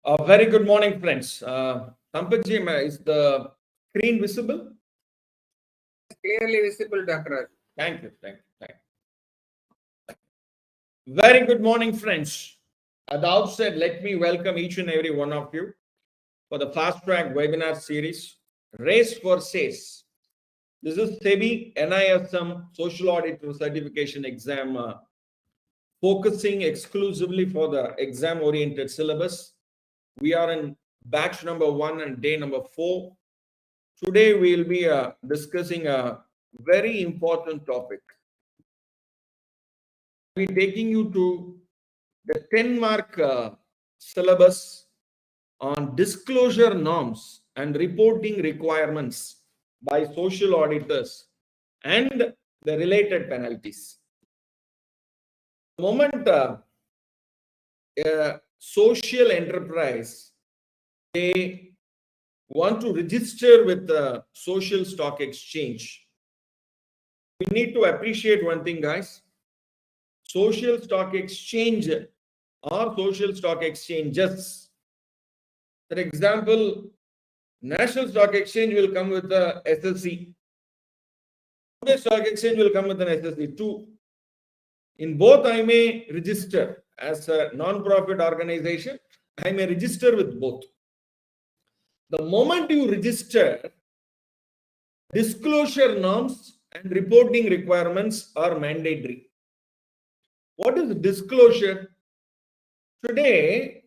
A very good morning, friends. Sampatji, is the screen visible? Clearly visible, Dr. Thank you. Very good morning, friends. At the outset, let me welcome each and every one of you for the fast track webinar series, Race for SACE. This is SEBI NISM Social Auditor Certification exam, focusing exclusively for the exam-oriented syllabus. We are in batch number 1 and day number 4. Today we will be discussing a very important topic. We'll be taking you to the 10-mark syllabus on disclosure norms and reporting requirements by social auditors and the related penalties. The moment a social enterprise, they want to register with the social stock exchange, we need to appreciate one thing, guys. Social stock exchange or social stock exchanges. For example, National Stock Exchange will come with the SSC. Bombay Stock Exchange will come with an SSC too. In both, I may register as a non-profit organization. I may register with both. The moment you register, disclosure norms and reporting requirements are mandatory. What is disclosure? Today,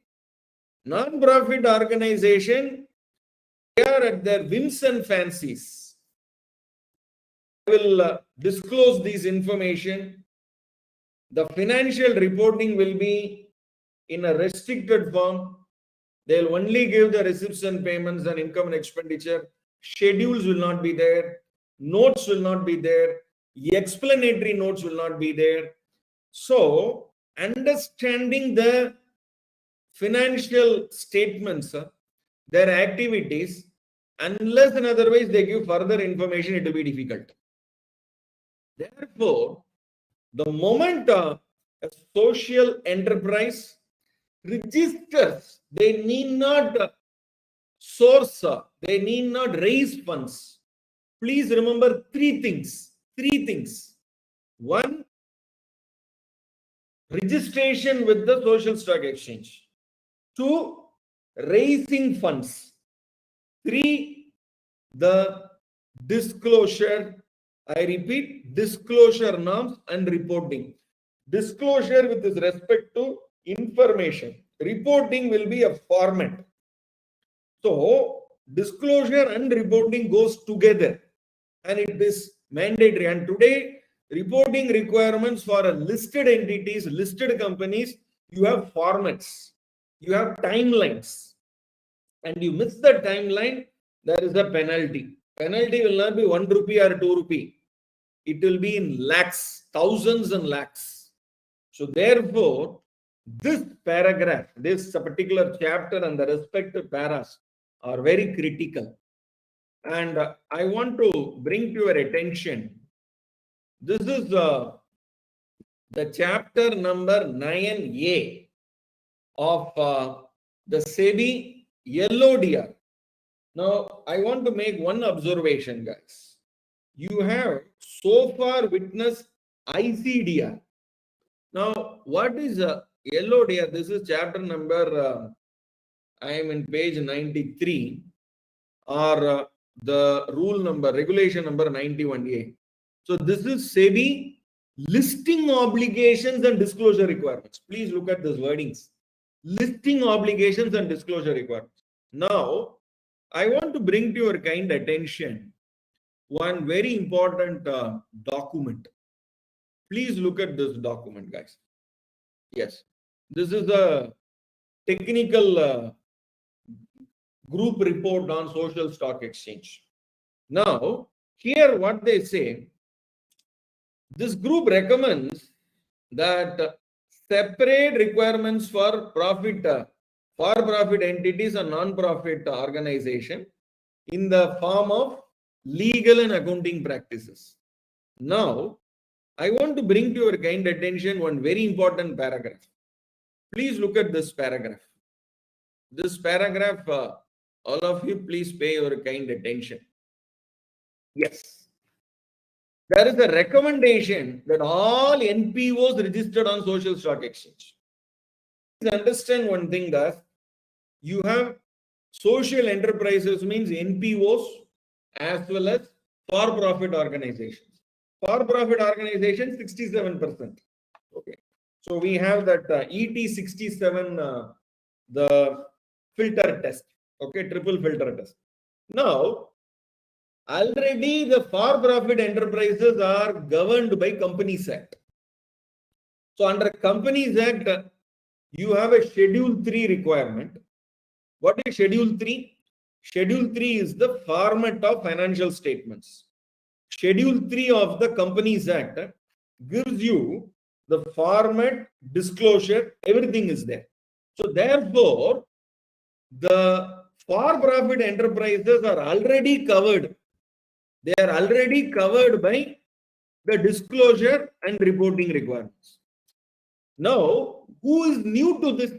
non-profit organization, they are at their whims and fancies. I will disclose these information. The financial reporting will be in a restricted form. They'll only give the receipts and payments and income and expenditure. Schedules will not be there. Notes will not be there. Explanatory notes will not be there. So, understanding the financial statements, their activities, unless and otherwise they give further information, it will be difficult. Therefore, the moment a social enterprise registers, they need not source, they need not raise funds. Please remember three things. One, registration with the social stock exchange. 2, raising funds. 3, the disclosure. I repeat, disclosure norms and reporting. Disclosure with respect to information. Reporting will be a format. So, disclosure and reporting goes together and it is mandatory. And today, reporting requirements for listed entities, listed companies, you have formats, you have timelines, and you miss the timeline, there is a penalty. Penalty will not be 1 rupee or 2 rupee. It will be in lakhs, thousands and lakhs. So therefore, this paragraph, this particular chapter and the respective paras are very critical. And I want to bring to your attention, this is the chapter number 9A of the SEBI LODR. Now, I want to make one observation, guys. You have so far witnessed ICDR. Now, what is LODR? This is chapter number, I am in page 93, or the rule number, regulation number 91A. So this is SEBI listing obligations and disclosure requirements. Please look at these wordings. Listing obligations and disclosure requirements. Now, I want to bring to your kind attention one very important document. Please look at this document, guys. Yes, this is a technical group report on social stock exchange. Now, here what they say, this group recommends that separate requirements for for-profit entities and non-profit organization in the form of legal and accounting practices. Now, I want to bring to your kind attention one very important paragraph. Please look at this paragraph. this paragraph, all of you, please pay your kind attention. Yes. There is a recommendation that all NPOs registered on social stock exchange. Please understand one thing, that you have social enterprises means NPOs as well as for-profit organizations. For-profit organizations 67%. Okay. So we have that ET 67, the filter test. Okay, triple filter test. Now, already the for-profit enterprises are governed by Companies Act. So under Companies Act, you have a Schedule 3 requirement. What is Schedule 3? Schedule 3 is the format of financial statements. Schedule 3 of the Companies Act gives you the format, disclosure, everything is there. So therefore, the for-profit enterprises are already covered. They are already covered by the disclosure and reporting requirements. Now, who is new to this?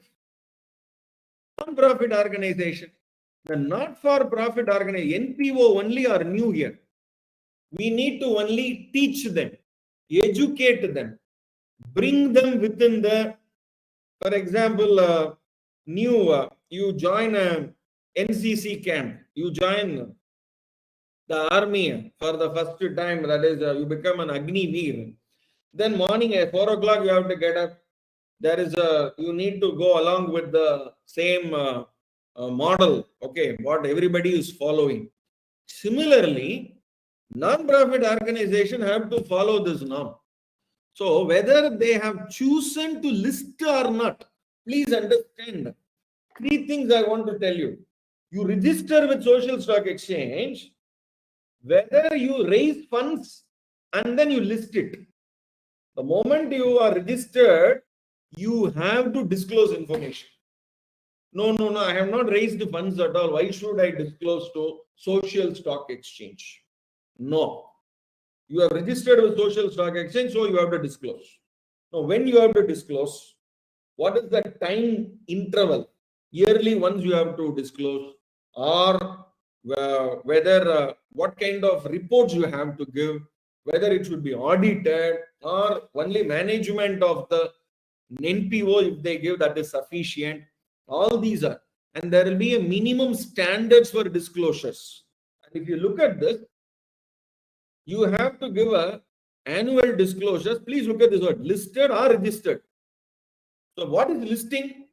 Non-profit organization. The not-for-profit organization, NPO only are new here. We need to only teach them, educate them, bring them within the, for example, you join a NCC camp, you join the army for the first time, that is, you become an Agni Veer. Then morning at 4 o'clock, you have to get up. There is you need to go along with the same model, okay, what everybody is following. Similarly, non-profit organization have to follow this norm. So whether they have chosen to list or not, please understand 3 things I want to tell you. You register with social stock exchange, whether you raise funds and then you list it. The moment you are registered, you have to disclose information. No, I have not raised funds at all. Why should I disclose to social stock exchange? No. You have registered with social stock exchange, so you have to disclose. Now, when you have to disclose, what is the time interval? Yearly once you have to disclose, or whether what kind of reports you have to give, whether it should be audited or only management of the NPO, if they give, that is sufficient. All these are, and there will be a minimum standards for disclosures. And if you look at this, you have to give a annual disclosures. Please look at this word, listed or registered. So what is listing?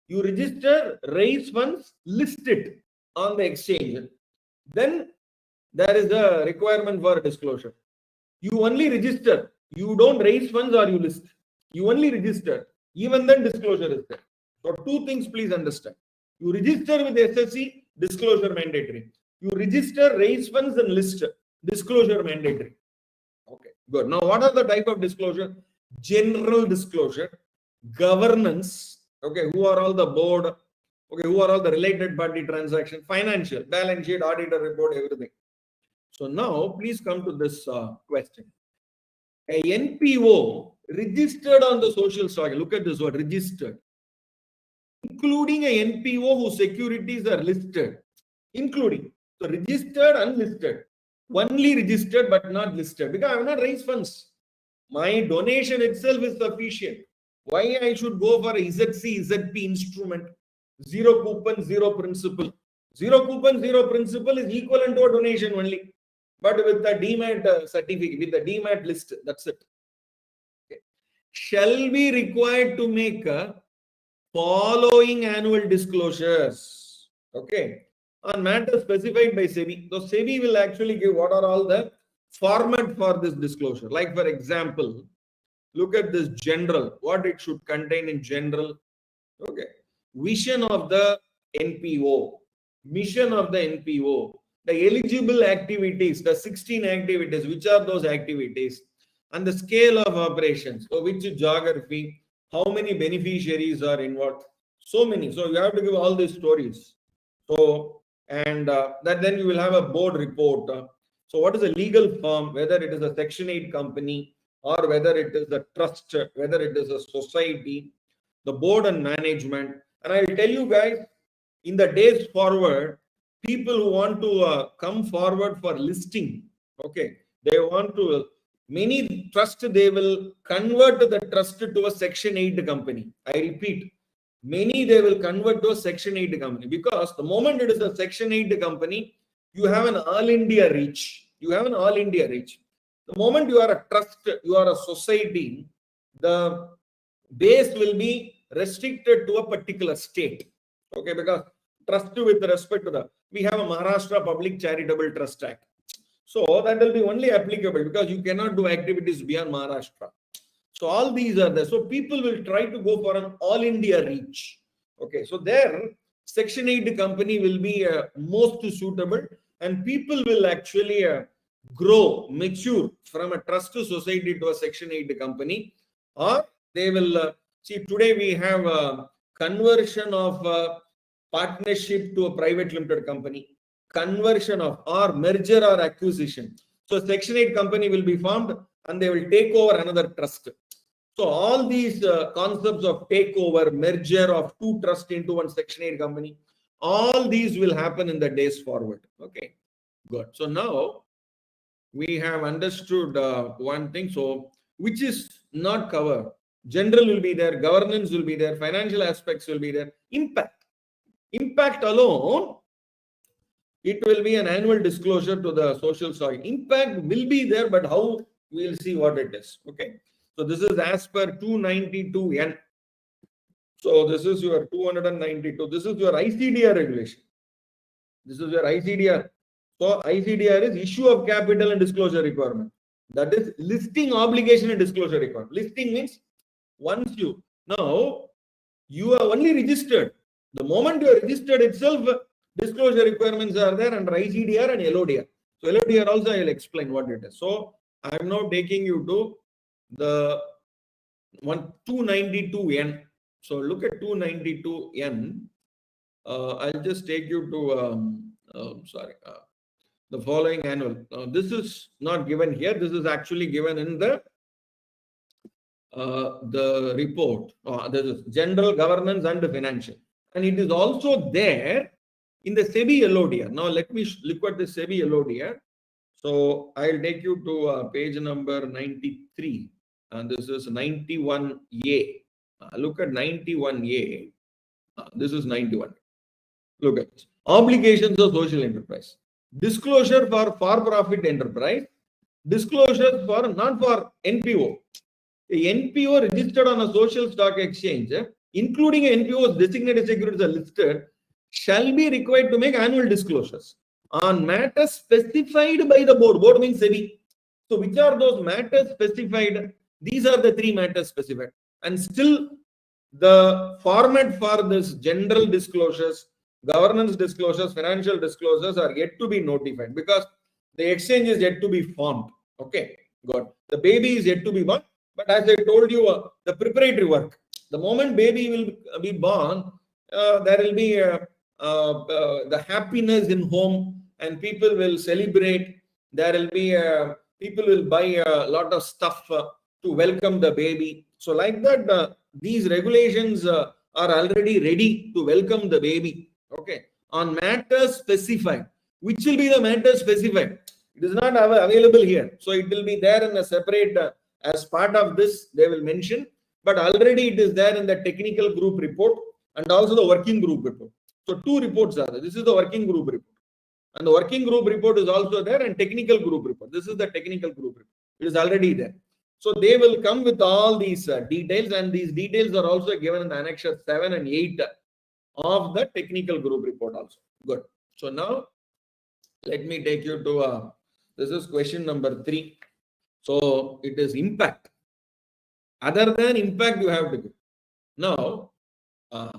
You register, raise funds, list it on the exchange. Then there is a requirement for disclosure. You only register. You don't raise funds or you list. You only register. Even then disclosure is there. So 2 things please understand. You register with SSC, disclosure mandatory. You register, raise funds and list, disclosure mandatory. Okay, good. Now what are the type of disclosure? General disclosure, governance, okay, who are all the board, okay, who are all the related party transaction, financial, balance sheet, auditor report, everything. So now please come to this question. A NPO registered on the social stock, look at this word, registered, including a NPO whose securities are listed, including, so registered, unlisted, only registered but not listed, because I have not raised funds. My donation itself is sufficient. Why I should go for a ZC, ZP instrument? Zero coupon, zero principal. Zero coupon, zero principal is equivalent to a donation only. But with the DMAT certificate, with the DMAT list, that's it. Okay. Shall be required to make following annual disclosures. Okay. On matters specified by SEBI. So SEBI will actually give what are all the format for this disclosure. Like for example, look at this general, what it should contain in general. Okay. Vision of the NPO, mission of the NPO, the eligible activities, the 16 activities, which are those activities, and the scale of operations, so which geography, how many beneficiaries are involved, so many. So you have to give all these stories. So, and that then you will have a board report. So what is a legal firm, whether it is a Section 8 company or whether it is a trust, whether it is a society, the board and management. And I will tell you guys, in the days forward, people who want to come forward for listing, okay, they want to, many trust, they will convert the trust to a Section 8 company. I repeat, many they will convert to a Section 8 company, because the moment it is a Section 8 company, you have an all India reach. You have an all India reach. The moment you are a trust, you are a society, the base will be restricted to a particular state. Okay, because trust with respect to the, we have a Maharashtra Public Charitable Trust Act. So that will be only applicable because you cannot do activities beyond Maharashtra. So all these are there. So people will try to go for an all India reach. Okay, so there Section 8 company will be most suitable, and people will actually grow, mature from a trust society to a Section 8 company, or they will see, today we have a conversion of partnership to a private limited company, conversion of, or merger or acquisition. So Section 8 company will be formed and they will take over another trust. So all these concepts of takeover, merger of two trusts into one Section 8 company, all these will happen in the days forward. Okay, good. So now we have understood one thing. So which is not covered? General will be there, governance will be there, financial aspects will be there, impact. Impact alone, it will be an annual disclosure to the social stock. Impact will be there, but how, we'll see what it is. Okay. So this is as per 292N. So this is your 292. This is your ICDR regulation. This is your ICDR. So ICDR is issue of capital and disclosure requirement. That is listing obligation and disclosure requirement. Listing means once you, now you are only registered. The moment you are registered itself, disclosure requirements are there under ICDR and LODR. So LODR also I will explain what it is. So I am now taking you to the 292N. So look at 292N. I'll just take you to the following annual. This is not given here. This is actually given in the report. This is general governance and financial, and it is also there in the SEBI LODR. Now let me look at the SEBI LODR. So I'll take you to page number 93, and this is 91A. Look at 91A. This is 91. Look at this. Obligations of social enterprise. Disclosure for-profit enterprise. Disclosure for not for NPO. A NPO registered on a social stock exchange, including NPO's designated securities are listed, shall be required to make annual disclosures on matters specified by the board. Board means SEBI. So which are those matters specified? These are the three matters specified. And still the format for this general disclosures, governance disclosures, financial disclosures are yet to be notified, because the exchange is yet to be formed. Okay, good. The baby is yet to be born. But as I told you, the preparatory work, the moment baby will be born, there will be the happiness in home, and people will celebrate. There will be people will buy a lot of stuff to welcome the baby. So like that, these regulations are already ready to welcome the baby. Okay, on matters specified. Which will be the matters specified? It is not available here, so it will be there in a separate. As part of this, they will mention, but already it is there in the technical group report and also the working group report. So two reports are there. This is the working group report, and the working group report is also there, and technical group report. This is the technical group report. It is already there. So they will come with all these details, and these details are also given in the annexure 7 and 8 of the technical group report also. Good. So now let me take you to this is question number 3. So it is impact. Other than impact, you have to give. Now, an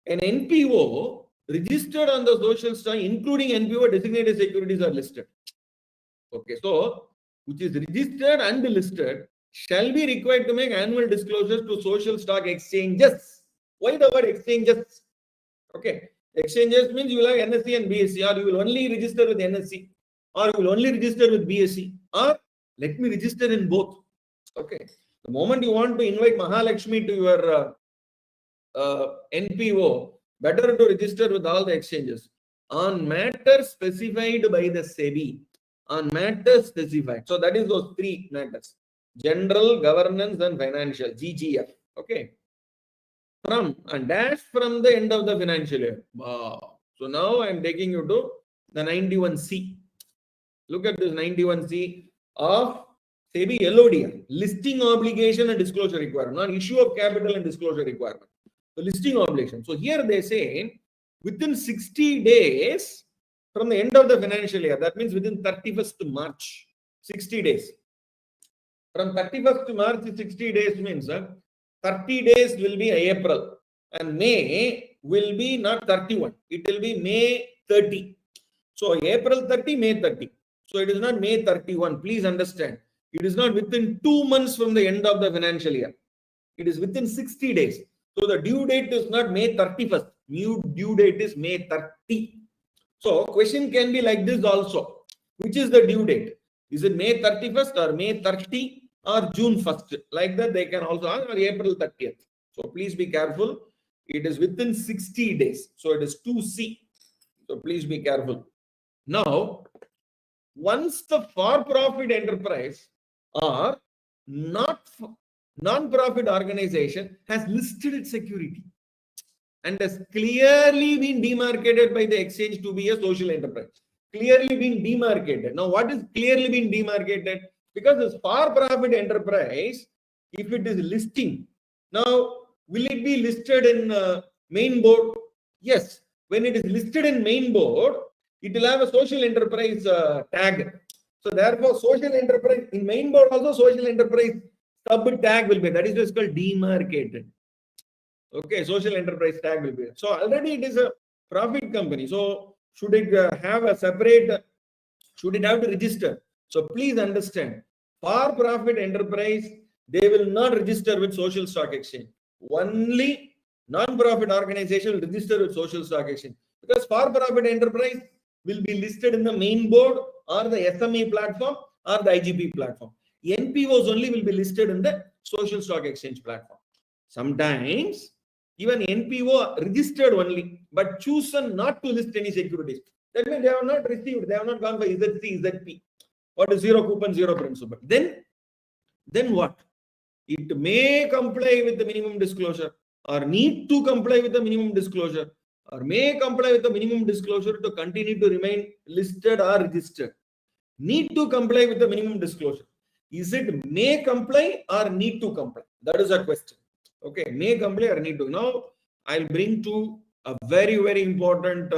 NPO registered on the social stock, including NPO designated securities, are listed. Okay, so which is registered and listed shall be required to make annual disclosures to social stock exchanges. Why the word exchanges? Okay, exchanges means you will have NSE and BSE, or you will only register with NSE, or you will only register with BSE, or let me register in both. Okay. The moment you want to invite Mahalakshmi to your NPO, Better to register with all the exchanges on matters specified by the SEBI. On matters specified. So that is those three matters: general, governance, and financial, GGF. Okay. From the end of the financial year. Wow. So now I am taking you to the 91C. Look at this 91C of SEBI LODR, listing obligation and disclosure requirement, not issue of capital and disclosure requirement. The listing obligation. So here they say within 60 days from the end of the financial year, that means within 31st March, 60 days. From 31st March, 60 days means 30 days will be April and May will be not 31. It will be May 30. So April 30, May 30. So it is not May 31. Please understand. It is not within 2 months from the end of the financial year. It is within 60 days. So the due date is not May 31st. New due date is May 30. So question can be like this also. Which is the due date? Is it May 31st or May 30 or June 1st? Like that they can also ask, or April 30th. So please be careful. It is within 60 days. So it is 2C. So please be careful. Now, once the for-profit enterprise or non-profit organization has listed its security and has clearly been demarcated by the exchange to be a social enterprise. Clearly been demarcated. Now, what is clearly been demarcated? Because this for-profit enterprise, if it is listing, now will it be listed in main board? Yes. When it is listed in main board, it will have a social enterprise tag. So therefore, social enterprise in main board also social enterprise sub tag will be. That is just called demarcated. Okay, social enterprise tag will be. So already it is a profit company. So should it have a separate? Should it have to register? So please understand, for-profit enterprise, they will not register with social stock exchange. Only non-profit organization will register with social stock exchange, because for-profit enterprise will be listed in the main board or the SME platform or the IGP platform. NPOs only will be listed in the social stock exchange platform. Sometimes even NPO registered only, but chosen not to list any securities. That means they have not received, they have not gone for ZC, ZP. What is zero coupon, zero principal? Then what? It may comply with the minimum disclosure or need to comply with the minimum disclosure, or may comply with the minimum disclosure to continue to remain listed or registered. Need to comply with the minimum disclosure. Is it may comply or need to comply? That is a question. Okay, may comply or need to. Now, I'll bring to a very, very important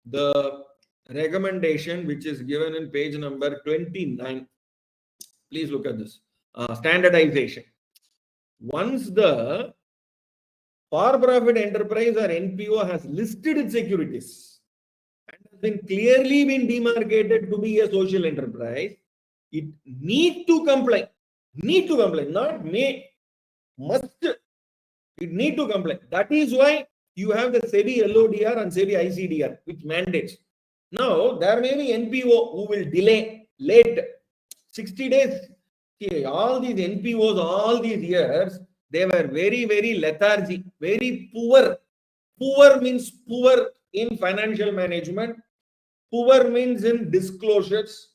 the recommendation which is given in page number 29. Please look at this. Standardization. Once the for-profit enterprise or NPO has listed its securities and has been clearly been demarcated to be a social enterprise, it need to comply. Need to comply, not may, must. It need to comply. That is why you have the SEBI LODR and SEBI ICDR, which mandates. Now, there may be NPO who will delay, late, 60 days. See, all these NPOs, all these years, they were very, very lethargy, very poor. Poor means poor in financial management. Poor means in disclosures.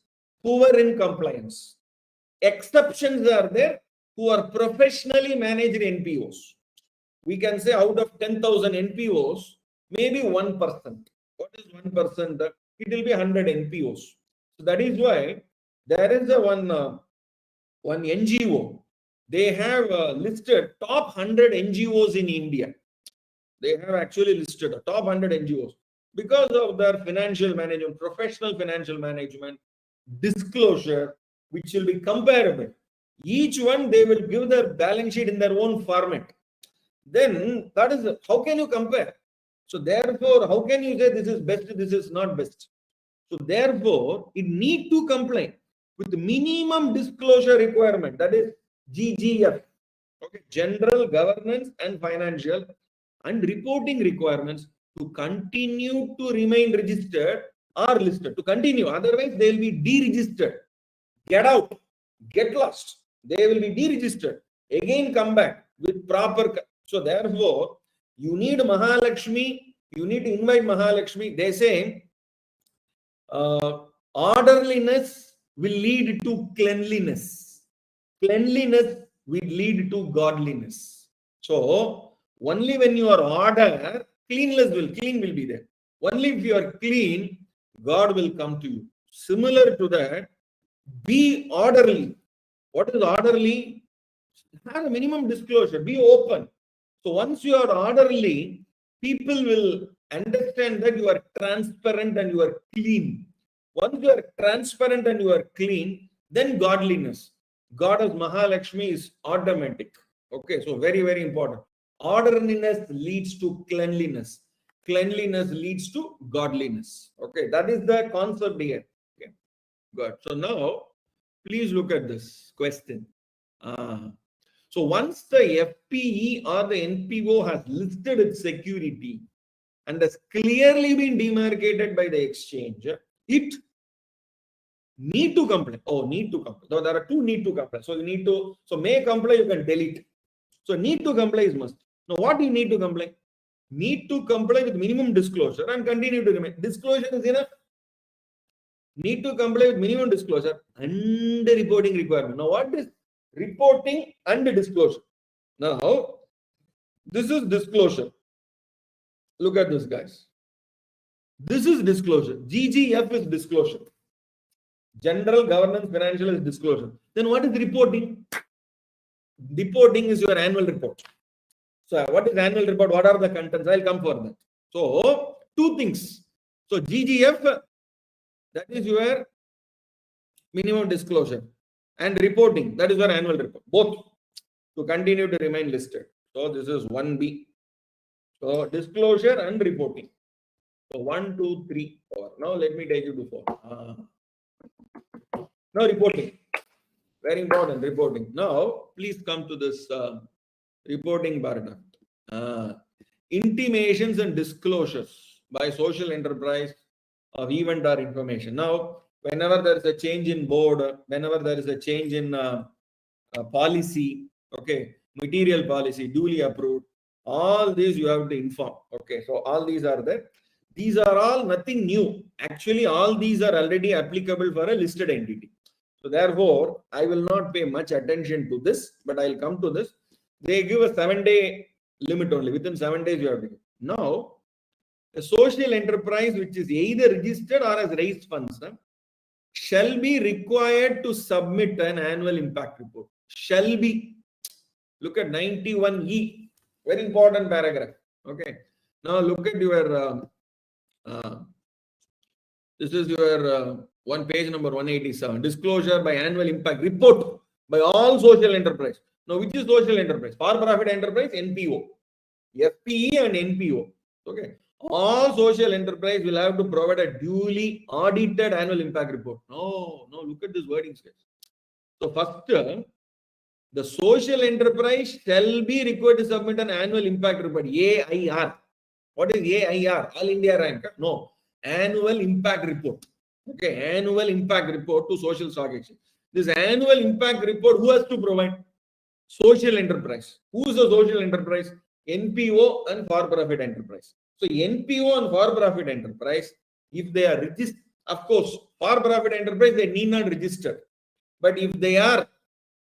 Poor in compliance. Exceptions are there who are professionally managed NPOs. We can say out of 10,000 NPOs, maybe 1%. What is 1%? It will be 100 NPOs. So that is why there is a one NGO. They have listed top 100 NGOs in India. They have actually listed a top 100 NGOs because of their financial management, professional financial management, disclosure, which will be comparable. Each one, they will give their balance sheet in their own format. Then that is, how can you compare? So therefore, how can you say this is best, this is not best? So therefore, it need to comply with the minimum disclosure requirement, that is GGF, okay, general, governance and financial, and reporting requirements to continue to remain registered or listed, to continue. Otherwise, they will be deregistered. Get out, get lost. They will be deregistered. Again, come back with proper. So therefore, You need Mahalakshmi, you need to invite Mahalakshmi. They say orderliness will lead to cleanliness. Cleanliness will lead to godliness. So only when you are order, clean will be there. Only if you are clean, God will come to you. Similar to that, be orderly. What is orderly? Have a minimum disclosure. Be open. So once you are orderly, people will understand that you are transparent and you are clean. Once you are transparent and you are clean, then godliness. Goddess Mahalakshmi is automatic. Okay, so very, very important. Orderliness leads to cleanliness. Cleanliness leads to godliness. Okay, that is the concept here. Okay, good. So now, please look at this question. So once the FPE or the NPO has listed its security and has clearly been demarcated by the exchange, it need to comply. Oh, need to comply. So there are two need to comply. So you need to, so may comply, you can delete. So need to comply is must. Now what do you need to comply? Need to comply with minimum disclosure and continue to remain. Disclosure is enough. Need to comply with minimum disclosure and reporting requirement. Now what is reporting and disclosure? Now this is disclosure. Look at this, guys. This is disclosure. GGF is disclosure. General governance financial is disclosure. Then what is reporting? Reporting is your annual report. So what is annual report? What are the contents? I'll come for that. So two things. So GGF, that is your minimum disclosure, and reporting, that is your annual report. Both to continue to remain listed. So this is 1B. So disclosure and reporting. So 1, 2, 3, 4. Now let me take you to 4. Now reporting. Very important, reporting. Now please come to this reporting paragraph. Intimations and disclosures by social enterprise of event or information. Now, whenever there is a change in board, whenever there is a change in policy, okay, material policy, duly approved, all these you have to inform. Okay, so all these are there. These are all nothing new. Actually, all these are already applicable for a listed entity. So therefore, I will not pay much attention to this, but I'll come to this. They give a 7-day limit only. Within 7 days, you have to give. Now, a social enterprise which is either registered or has raised funds shall be required to submit an annual impact report. Shall be. Look at 91E. Very important paragraph. Okay. Now look at your, this is your one page number 187. Disclosure by annual impact report by all social enterprise. Now, which is social enterprise? For profit enterprise, NPO. FPE and NPO. Okay. All social enterprise will have to provide a duly audited annual impact report. No, look at this wording. So first, the social enterprise shall be required to submit an annual impact report. AIR. What is AIR? All India rank. No. Annual impact report. Okay. Annual impact report to social stock exchange. This annual impact report, who has to provide? Social enterprise. Who is the social enterprise? NPO and for-profit enterprise. So NPO and for-profit enterprise, if they are registered, of course, for-profit enterprise, they need not register. But if they are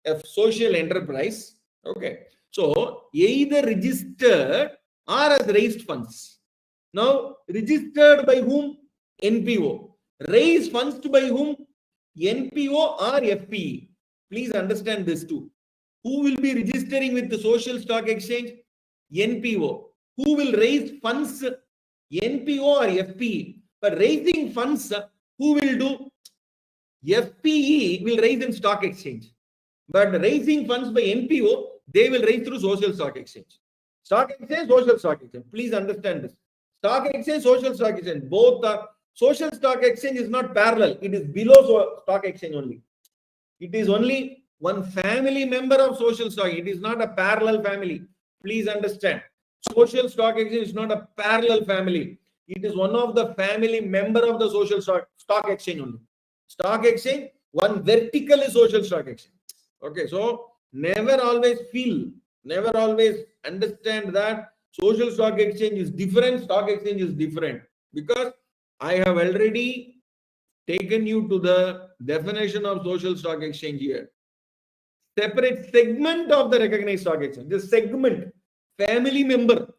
a social enterprise, okay, so either registered or has raised funds. Now, registered by whom? NPO. Raised funds by whom? NPO or FPE. Please understand this too. Who will be registering with the social stock exchange? NPO. Who will raise funds? NPO or FPE. But raising funds, who will do? FPE will raise in stock exchange. But raising funds by NPO, they will raise through social stock exchange. Stock exchange, social stock exchange. Please understand this. Stock exchange, social stock exchange. Both are. Social stock exchange is not parallel. It is below stock exchange only. It is only one family member of social stock. It is not a parallel family. Please understand. Social stock exchange is not a parallel family. It is one of the family member of the social stock exchange only. Stock exchange, one vertical is social stock exchange. Okay, so never always understand that Social stock exchange is different, stock exchange is different. Because I have already taken you to the definition of social stock exchange here. Separate segment of the recognized stock exchange. The segment, family member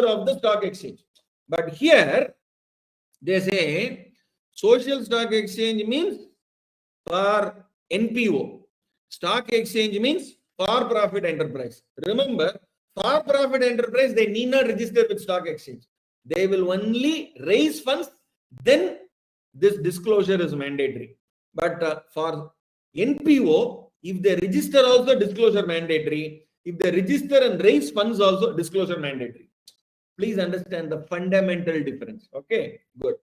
of the stock exchange. But here they say social stock exchange means for NPO. Stock exchange means for profit enterprise. Remember, for profit enterprise, they need not register with stock exchange. They will only raise funds, then this disclosure is mandatory. But for NPO, if they register also, disclosure mandatory. If they register and raise funds also, disclosure mandatory. Please understand the fundamental difference. Okay, good.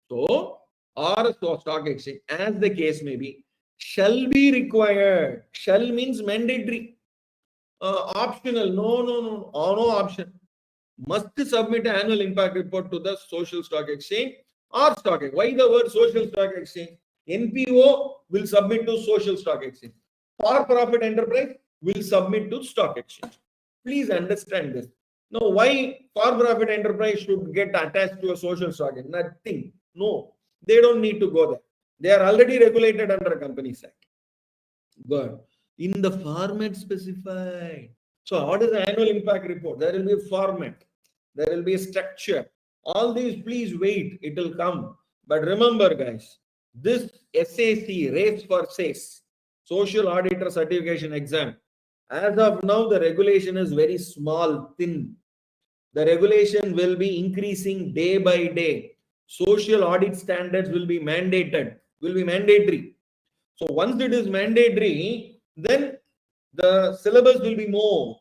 So, or stock exchange, as the case may be, shall be required. Shall means mandatory. Optional. No option. Must submit an annual impact report to the social stock exchange or stock exchange. Why the word social stock exchange? NPO will submit to social stock exchange. For profit enterprise will submit to stock exchange. Please understand this. Now, why for profit enterprise should get attached to a social stock exchange? Nothing. No, they don't need to go there. They are already regulated under Companies Act. Good. In the format specified. So, what is the annual impact report? There will be a format. There will be a structure. All these, please wait. It will come. But remember, guys, this SAC, race for SACE, Social Auditor Certification Exam, as of now, the regulation is very small, thin. The regulation will be increasing day by day. Social audit standards will be mandated, will be mandatory. So once it is mandatory, then the syllabus will be more.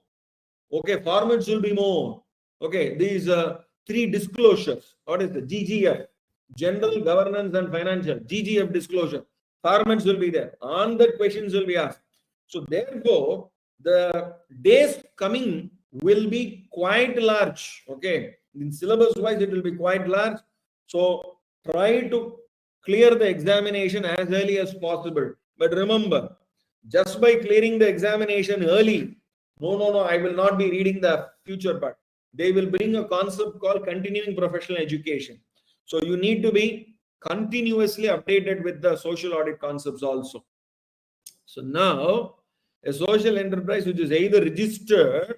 Okay, formats will be more. Okay, these three disclosures. What is the GGF? General Governance and Financial. GGF disclosure. Formats will be there. On that questions will be asked. So therefore, the days coming will be quite large. Okay, in syllabus wise, it will be quite large. So try to clear the examination as early as possible. But remember, just by clearing the examination early, no, I will not be reading the future part. They will bring a concept called continuing professional education. So you need to be continuously updated with the social audit concepts also. So now, a social enterprise which is either registered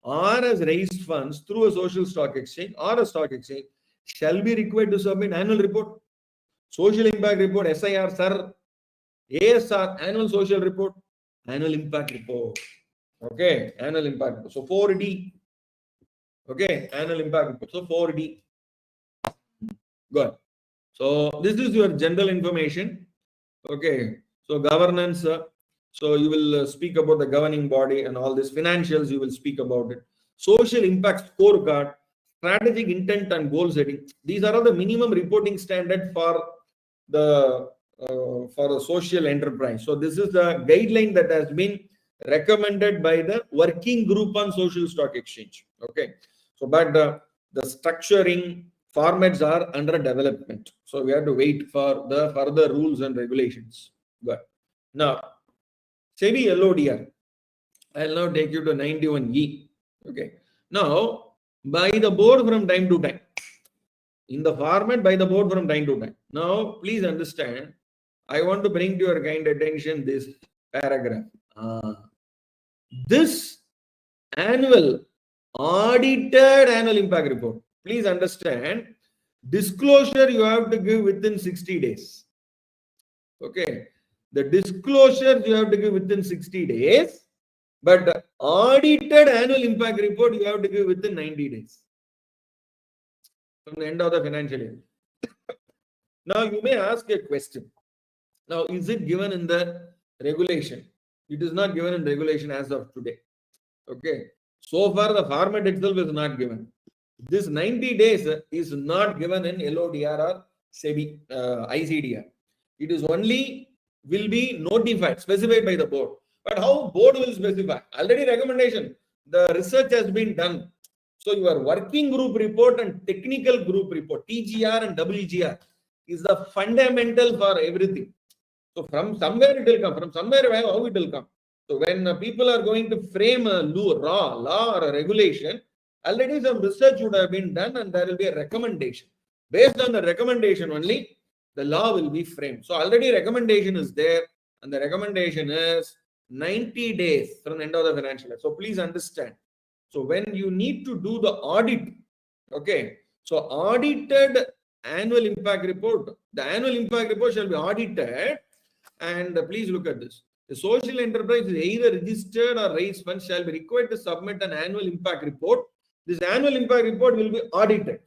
or has raised funds through a social stock exchange or a stock exchange shall be required to submit annual report, social impact report, SIR, SIR, ASR, annual social report, annual impact report. Okay, annual impact report. So 4D. Okay, annual impact report. So 4D. Good. So this is your general information. Okay, so governance. So you will speak about the governing body and all this. Financials, you will speak about it. Social impact scorecard, strategic intent and goal setting. These are all the minimum reporting standard for the social enterprise. So this is the guideline that has been recommended by the working group on social stock exchange. Okay, so but the structuring formats are under development. So we have to wait for the further rules and regulations. Good. Now, SEBI LODR. I'll now take you to 91E. Okay. Now, by the board from time to time. In the format by the board from time to time. Now, please understand, I want to bring to your kind attention this paragraph. This annual audited annual impact report. Please understand, disclosure you have to give within 60 days. Okay. The disclosure you have to give within 60 days, but the audited annual impact report you have to give within 90 days. From the end of the financial year. Now you may ask a question. Now, is it given in the regulation? It is not given in regulation as of today. Okay. So far, the format itself is not given. This 90 days is not given in LODR or SEBI, ICDR. It is only will be notified, specified by the board. But how board will specify? Already recommendation. The research has been done. So your working group report and technical group report, TGR and WGR, is the fundamental for everything. So from somewhere it will come. From somewhere how it will come. So when people are going to frame a law or a regulation, already some research would have been done and there will be a recommendation. Based on the recommendation only, the law will be framed. So already recommendation is there and the recommendation is 90 days from the end of the financial year. So please understand. So when you need to do the audit, okay, so audited annual impact report, the annual impact report shall be audited, and please look at this. The social enterprise is either registered or raised funds shall be required to submit an annual impact report. This annual impact report will be audited.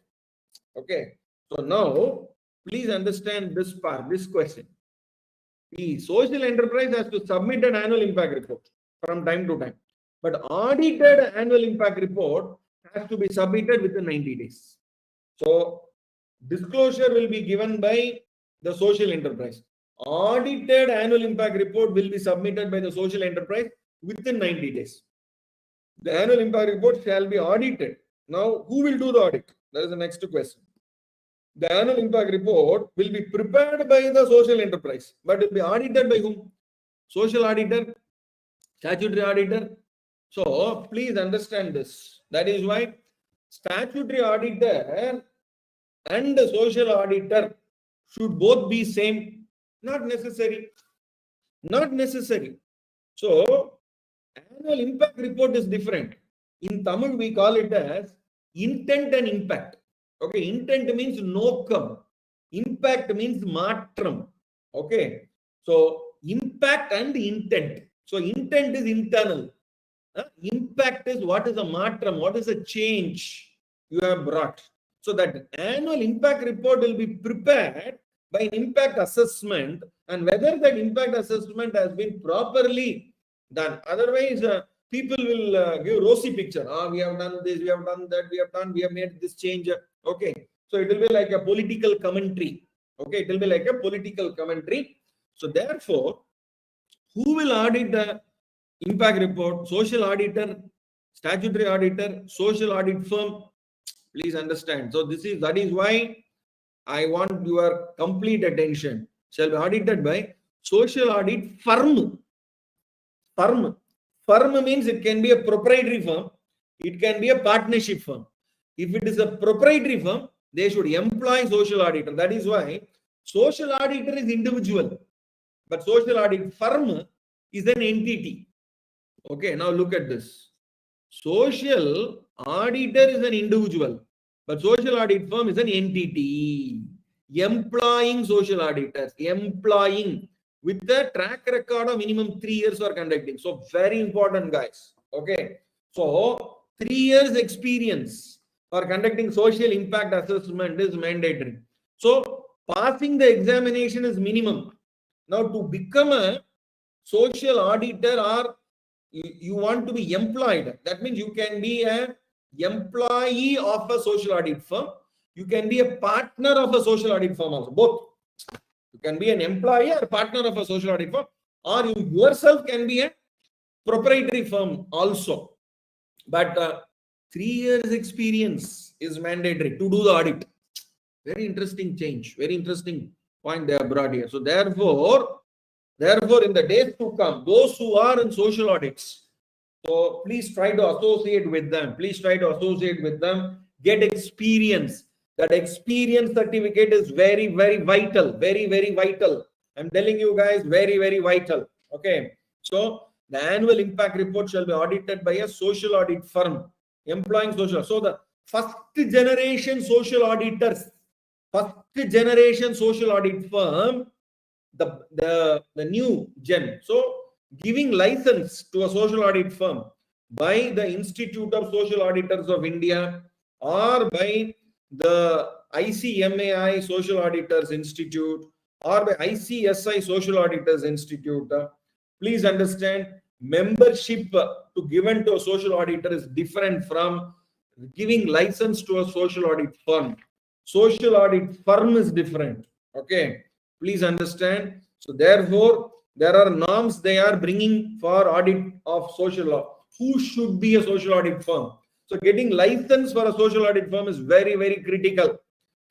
Okay. So now, please understand this part, this question. The social enterprise has to submit an annual impact report from time to time. But audited annual impact report has to be submitted within 90 days. So, disclosure will be given by the social enterprise. Audited annual impact report will be submitted by the social enterprise within 90 days. The annual impact report shall be audited. Now, who will do the audit? That is the next question. The annual impact report will be prepared by the social enterprise, but it will be audited by whom? Social auditor, statutory auditor. So, please understand this. That is why statutory auditor and the social auditor should both be same. Not necessary. Not necessary. So, annual impact report is different. In Tamil, we call it as intent and impact. Okay, intent means nokam. Impact means matram. Okay, so impact and intent. So intent is internal. Impact is what is a matram, what is a change you have brought. So that annual impact report will be prepared by an impact assessment, and whether that impact assessment has been properly done. Otherwise, people will give rosy picture. We have done this, we have done that, we have made this change. Okay. So it will be like a political commentary. Okay. It will be like a political commentary. So therefore, who will audit the impact report? Social auditor, statutory auditor, social audit firm. Please understand. So that is why I want your complete attention. Shall be audited by social audit firm. Firm. Firm means it can be a proprietary firm. It can be a partnership firm. If it is a proprietary firm, they should employ social auditor. That is why social auditor is individual, but social audit firm is an entity. Okay, now look at this. Social auditor is an individual, but social audit firm is an entity. Employing social auditors, employing with the track record of minimum 3 years for conducting. So very important, guys. Okay. So 3 years experience for conducting social impact assessment is mandatory. So passing the examination is minimum. Now to become a social auditor, or you want to be employed, that means you can be an employee of a social audit firm. You can be a partner of a social audit firm also. Both. You can be an employee or partner of a social audit firm, or you yourself can be a proprietary firm also. But 3 years experience is mandatory to do the audit. Very interesting change. Very interesting point they have brought here. So therefore, in the days to come, those who are in social audits, so please try to associate with them. Please try to associate with them. Get experience. That experience certificate is very, very vital. Very, very vital. I'm telling you guys, very, very vital. Okay. So the annual impact report shall be audited by a social audit firm employing social. So the first generation social auditors, first generation social audit firm, the new gen. So giving license to a social audit firm by the Institute of Social Auditors of India or by the ICMAI Social Auditors Institute or by ICSI Social Auditors Institute. Please understand, membership to given to a social auditor is different from giving license to a social audit firm. Social audit firm is different. Okay, please understand. So therefore, there are norms they are bringing for audit of social law. Who should be a social audit firm? So getting license for a social audit firm is very, very critical.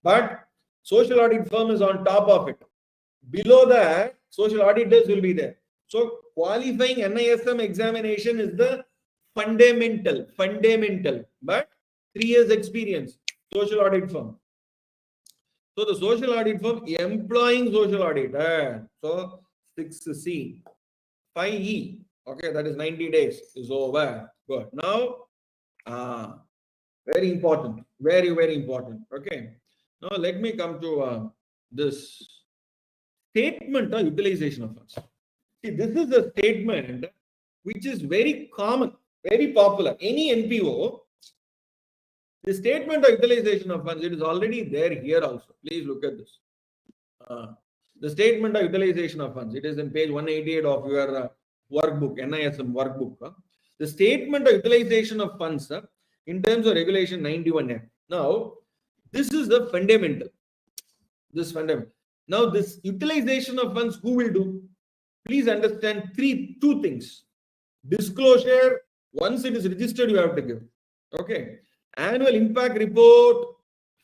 But social audit firm is on top of it. Below that, social auditors will be there. So qualifying NISM examination is the fundamental. But 3 years experience, social audit firm. So the social audit firm employing social auditor. So 6C, 5E. Okay, that is 90 days is over. Good. Now, very important. Very, very important. Okay. Now let me come to this statement of utilization of funds. See, this is a statement which is very common, very popular. Any NPO, the statement of utilization of funds, it is already there here also. Please look at this. The statement of utilization of funds, it is in page 188 of your workbook, NISM workbook. The statement of utilization of funds in terms of regulation 91F. Now, this is the fundamental. This fundamental. Now, this utilization of funds, who will do? Please understand two things. Disclosure, once it is registered, you have to give. Okay. Annual impact report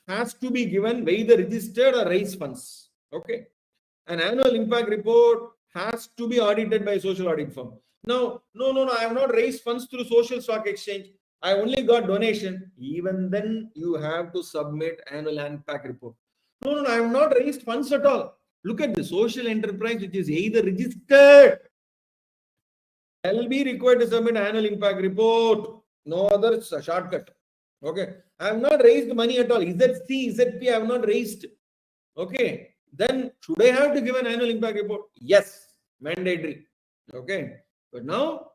has to be given either registered or raised funds. Okay. An annual impact report has to be audited by a social audit firm. Now, no, I have not raised funds through social stock exchange. I only got donation. Even then, you have to submit annual impact report. No, I have not raised funds at all. Look at the social enterprise, which is either registered. I'll be required to submit annual impact report. No other shortcut. Okay. I have not raised money at all. ZC, ZP, I have not raised. Okay. Then should I have to give an annual impact report? Yes. Mandatory. Okay. But now,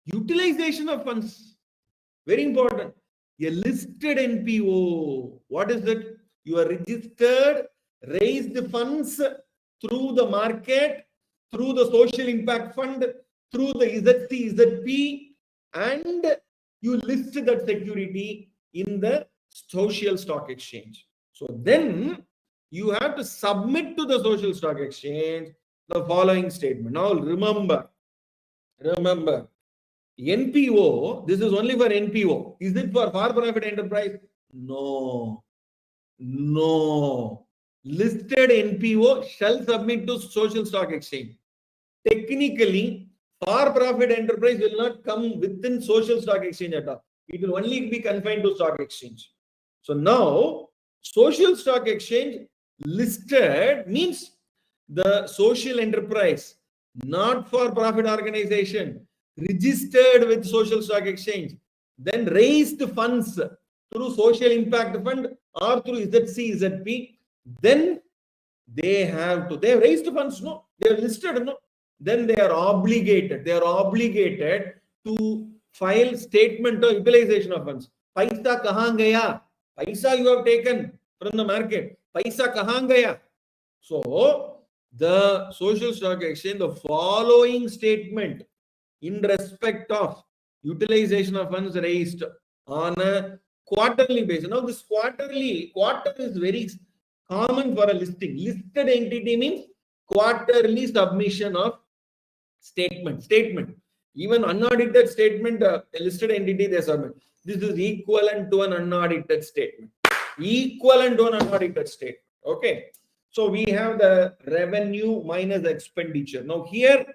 utilization of funds. Very important. A listed NPO. What is it? You are registered, raised funds through the market, through the social impact fund, through the ZC, ZP, and you list that security in the social stock exchange. So then you have to submit to the social stock exchange the following statement. Now remember, NPO, this is only for NPO. Is it for profit enterprise? No. Listed NPO shall submit to social stock exchange. Technically, for-profit enterprise will not come within social stock exchange at all. It will only be confined to stock exchange. So now, social stock exchange listed means the social enterprise, not for-profit organization, registered with social stock exchange, then raised funds through social impact fund or through ZC, ZP, then they have raised funds, no, they are listed, no, then they are obligated to file statement of utilization of funds. Paisa kahan gaya? Paisa you have taken from the market. Paisa kahan gaya? So the social stock exchange, the following statement in respect of utilization of funds raised on a quarterly basis. Now this quarter is very common for a listing. Listed entity means quarterly submission of statement. Even unaudited statement, a listed entity they submit. This is equivalent to an unaudited statement. Okay. So we have the revenue minus expenditure. Now here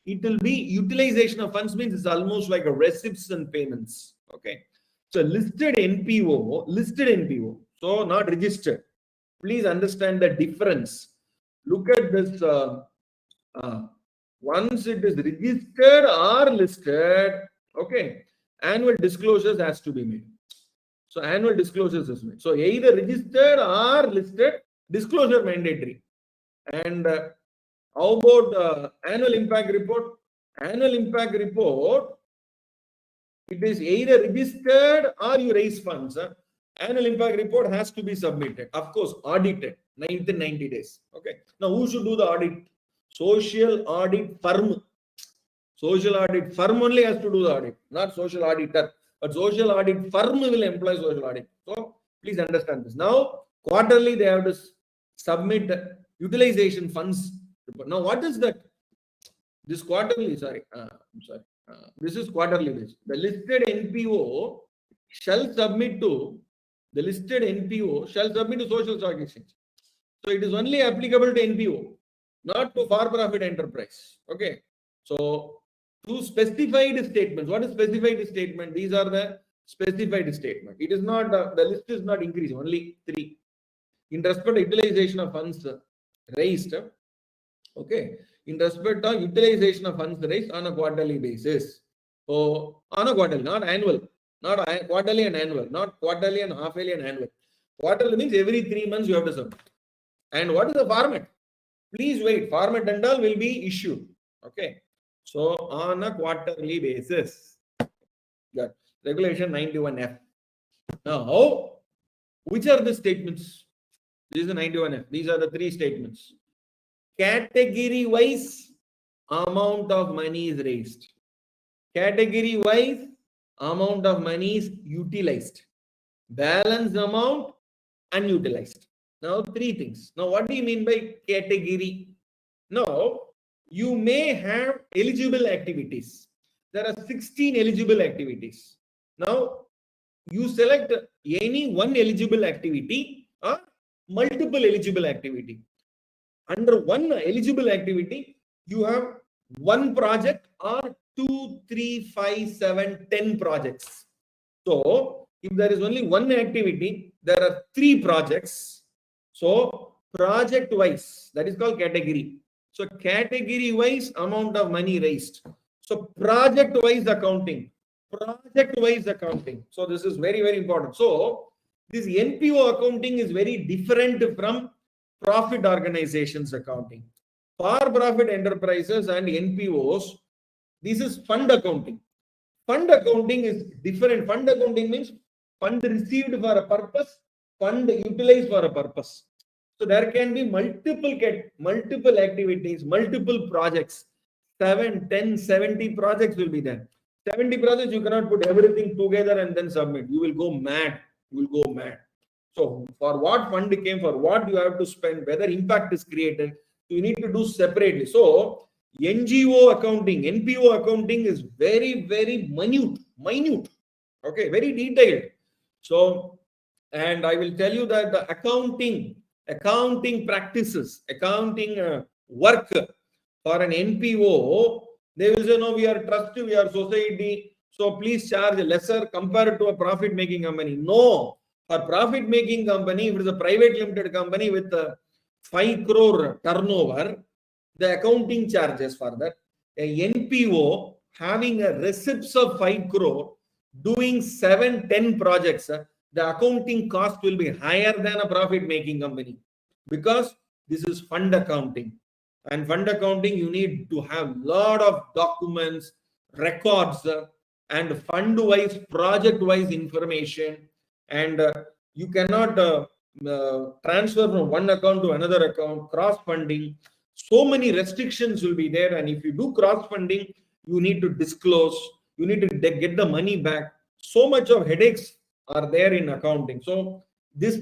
it will be utilization of funds means it's almost like a receipts and payments. Okay. So listed NPO, so not registered. Please understand the difference. Look at this. Once it is registered or listed, okay, annual disclosures has to be made. So annual disclosures is made. So either registered or listed, disclosure mandatory. And how about annual impact report? Annual impact report, it is either registered or you raise funds. Annual impact report has to be submitted. Of course, audited within 90 days. Okay. Now, who should do the audit? Social audit firm. Social audit firm only has to do the audit, not social auditor. But social audit firm will employ social audit. So, please understand this. Now, quarterly they have to submit utilization funds. Now, what is that? This quarterly, this is quarterly based. The listed NPO shall submit to social stock exchange. So it is only applicable to NPO, not to for-profit enterprise. Okay. So two specified statements. What is specified statement? These are the specified statement. It is not, the list is not increasing, only 3. In respect to utilization of funds raised, okay, in respect of utilization of funds raised on a quarterly basis. So, on a quarterly, not annual, not quarterly and annual, not quarterly and half yearly and annual. Quarterly means every 3 months you have to submit. And what is the format? Please wait, format and all will be issued. Okay. So, on a quarterly basis. Got regulation 91F. Now, which are the statements? This is the 91F. These are the 3 statements. Category wise amount of money is raised. Category wise amount of money is utilized. Balance amount unutilized. Now 3 things. Now what do you mean by category? Now you may have eligible activities. There are 16 eligible activities. Now you select any one eligible activity or multiple eligible activity. Under one eligible activity, you have one project or 2, 3, 5, 7, 10 projects. So, if there is only one activity, there are 3 projects. So, project wise, that is called category. So, category wise amount of money raised. So, project wise accounting. Project wise accounting. So, this is very, very important. So, this NPO accounting is very different from profit organizations accounting. For profit enterprises and NPOs, this is fund accounting. Fund accounting is different. Fund accounting means fund received for a purpose, fund utilized for a purpose. So there can be multiple activities, multiple projects. 7, 10, 70 projects will be there. 70 projects, you cannot put everything together and then submit. You will go mad. You will go mad. So for what fund came, for what you have to spend, whether impact is created, you need to do separately. So NGO accounting, NPO accounting is very, very minute, okay, very detailed. So, and I will tell you that the accounting practices, accounting work for an NPO, they will say, no, we are trust, we are society, so please charge lesser compared to a profit-making company. No, for profit-making company, if it is a private limited company with a 5 crore turnover, the accounting charges for that. A NPO having a receipts of 5 crore, doing 7, 10 projects, the accounting cost will be higher than a profit-making company because this is fund accounting. And fund accounting, you need to have lot of documents, records, and fund-wise, project-wise information. And you cannot transfer from one account to another account, cross-funding. So many restrictions will be there. And if you do cross-funding, you need to disclose, you need to get the money back. So much of headaches are there in accounting. So this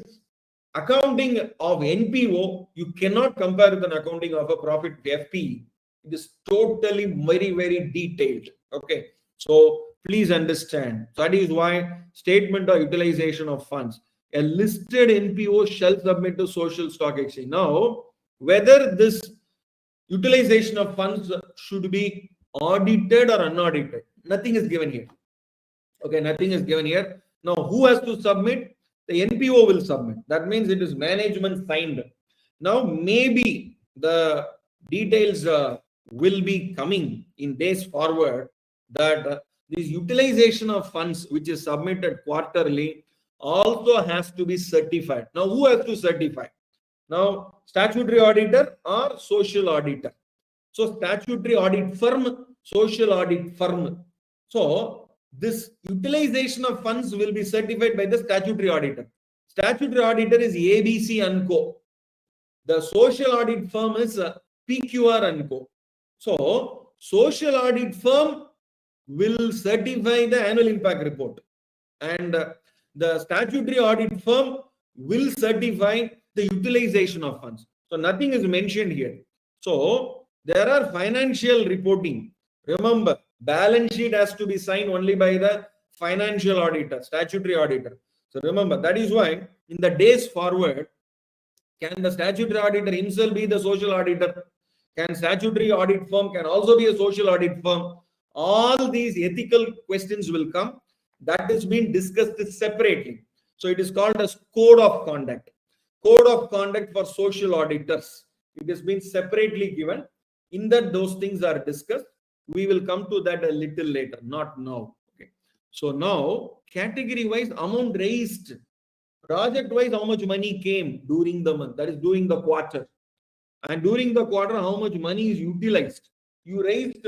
accounting of NPO, you cannot compare with an accounting of a profit FP. It is totally very, very detailed. Okay. So please understand. That is why statement of utilization of funds. A listed NPO shall submit to social stock exchange. Now, whether this utilization of funds should be audited or unaudited, nothing is given here. Okay, nothing is given here. Now, who has to submit? The NPO will submit. That means it is management signed. Now, maybe the details will be coming in days forward that this utilization of funds which is submitted quarterly also has to be certified. Now, who has to certify? Now, statutory auditor or social auditor. So, statutory audit firm, social audit firm. So, this utilization of funds will be certified by the statutory auditor. Statutory auditor is ABC & Co. The social audit firm is PQR & Co. So, social audit firm will certify the annual impact report. And the statutory audit firm will certify the utilization of funds. So, nothing is mentioned here. So, there are financial reporting. Remember, balance sheet has to be signed only by the financial auditor, statutory auditor. So remember, that is why in the days forward, can the statutory auditor himself be the social auditor? Can statutory audit firm can also be a social audit firm? All these ethical questions will come. that is being discussed separately. So it is called as code of conduct. Code of conduct for social auditors. It has been separately given. In that, those things are discussed. We will come to that a little later, not now. Okay. So now, category-wise, amount raised. Project-wise, how much money came during the month? That is during the quarter. And during the quarter, how much money is utilized? You raised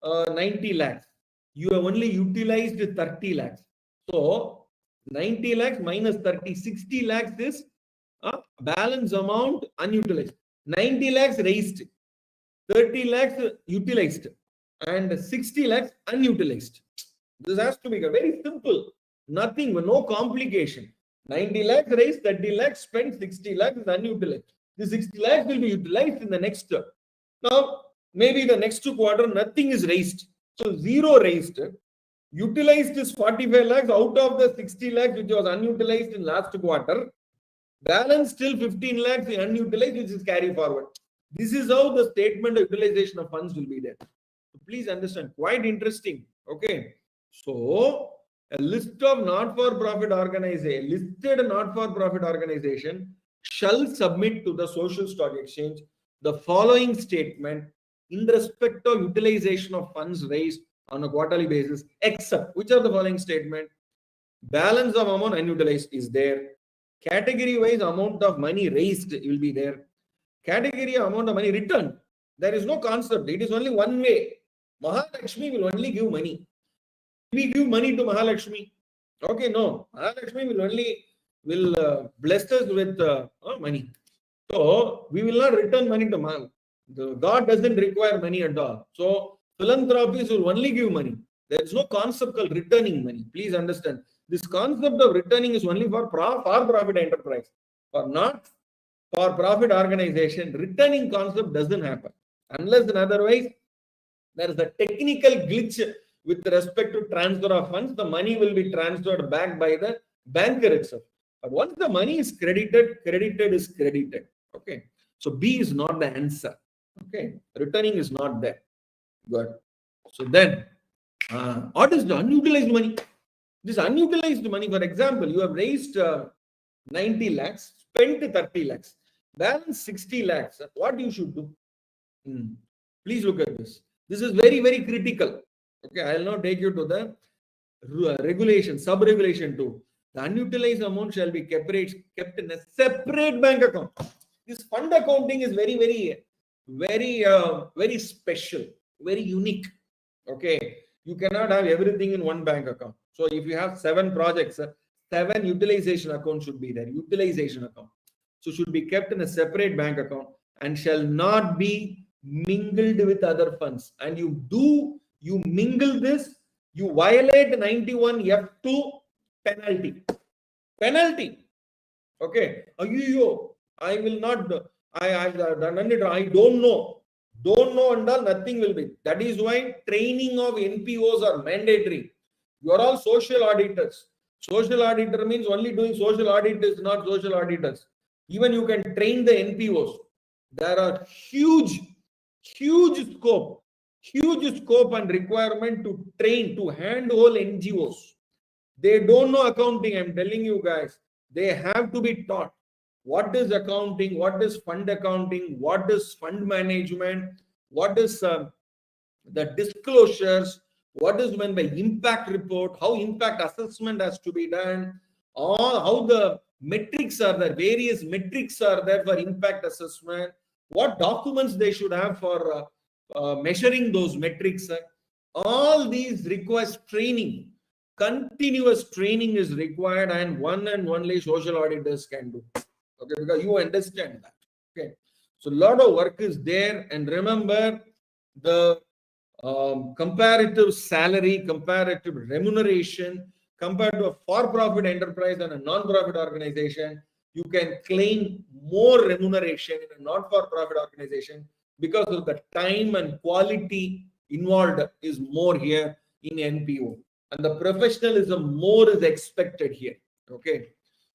90 lakhs. You have only utilized 30 lakhs. So 90 lakhs minus 30, 60 lakhs is balance amount unutilized. 90 lakhs raised, 30 lakhs utilized, and 60 lakhs unutilized. This has to be very simple. Nothing, no complication. 90 lakhs raised, 30 lakhs spent, 60 lakhs is unutilized. The 60 lakhs will be utilized in the next term. Now, maybe the next quarter, nothing is raised. So, zero raised. Utilized is 45 lakhs out of the 60 lakhs which was unutilized in last quarter. Balance still 15 lakhs unutilized, which is carry forward. This is how the statement of utilization of funds will be there. So please understand, quite interesting. Okay. So, a list of not-for-profit organization, listed not-for-profit organization shall submit to the social stock exchange the following statement in respect of utilization of funds raised on a quarterly basis, except which are the following statement? Balance of amount unutilized is there. Category wise amount of money raised will be there. Category amount of money returned. There is no concept. It is only one way. Mahalakshmi will only give money. We give money to Mahalakshmi. Okay, no. Mahalakshmi will bless us with money. So we will not return money to Mahal. God doesn't require money at all. So philanthropists will only give money. There is no concept called returning money. Please understand. This concept of returning is only for profit enterprise. For not for profit organization, returning concept doesn't happen. Unless and otherwise, there is a technical glitch with respect to transfer of funds. The money will be transferred back by the banker itself. But once the money is credited is credited. Okay. So B is not the answer. Okay. Returning is not there. Good. So then, what is the unutilized money? This unutilized money, for example, you have raised 90 lakhs, spent 30 lakhs, balance 60 lakhs. What you should do? Please look at this. This is very, very critical. Okay, I will now take you to the regulation, sub-regulation 2. The unutilized amount shall be kept in a separate bank account. This fund accounting is very, very special, very unique. Okay, you cannot have everything in one bank account. So if you have 7 projects, 7 utilization accounts should be there. Utilization account. So should be kept in a separate bank account and shall not be mingled with other funds. And you mingle this, you violate 91F2 penalty. Okay. I will not. I don't know. Don't know and all, nothing will be. That is why training of NPOs are mandatory. You are all social auditors. Social auditor means only doing social audit is not social auditors. Even you can train the NPOs. There are huge scope and requirement to train, to handhold NGOs. They don't know accounting. I'm telling you guys, they have to be taught. What is accounting? What is fund accounting? What is fund management? What is the disclosures? What is meant by impact report? How impact assessment has to be done? How the metrics are there? Various metrics are there for impact assessment. What documents they should have for measuring those metrics? All these requires training. Continuous training is required, and only social auditors can do. Okay, because you understand that. Okay, so a lot of work is there, and remember the comparative salary, comparative remuneration compared to a for-profit enterprise and a non-profit organization. You can claim more remuneration in a not-for-profit organization because of the time and quality involved is more here in NPO, and the professionalism more is expected here. Okay,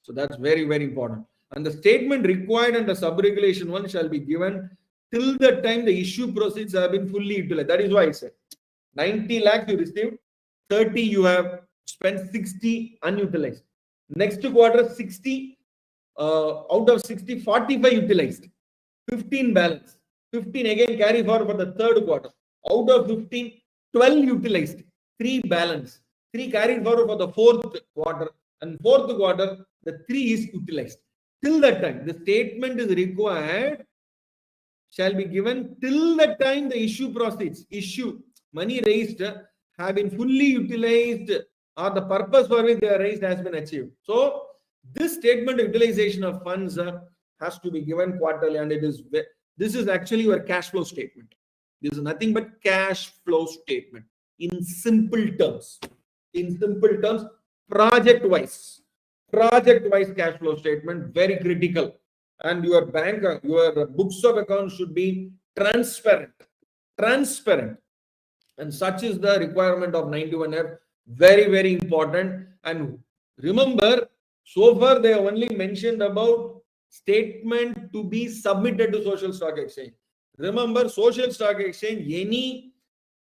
so that's very, very important. And the statement required under sub-regulation 1 shall be given till the time the issue proceeds have been fully utilized. That is why I said 90 lakhs you received, 30 you have spent 60 unutilized. Next quarter, 60 out of 60, 45 utilized. 15 balance. 15 again carry forward for the third quarter. Out of 15, 12 utilized. 3 balance. 3 carried forward for the fourth quarter. And fourth quarter, the 3 is utilized. Till that time, the statement is required, shall be given till the time the issue proceeds. Issue, money raised have been fully utilized or the purpose for which they are raised has been achieved. So, this statement of utilization of funds has to be given quarterly, and this is actually your cash flow statement. This is nothing but cash flow statement in simple terms. In simple terms, project-wise cash flow statement, very critical. And your books of accounts should be transparent. And such is the requirement of 91F. Very, very important. And remember, so far they have only mentioned about statement to be submitted to social stock exchange. Remember, social stock exchange, any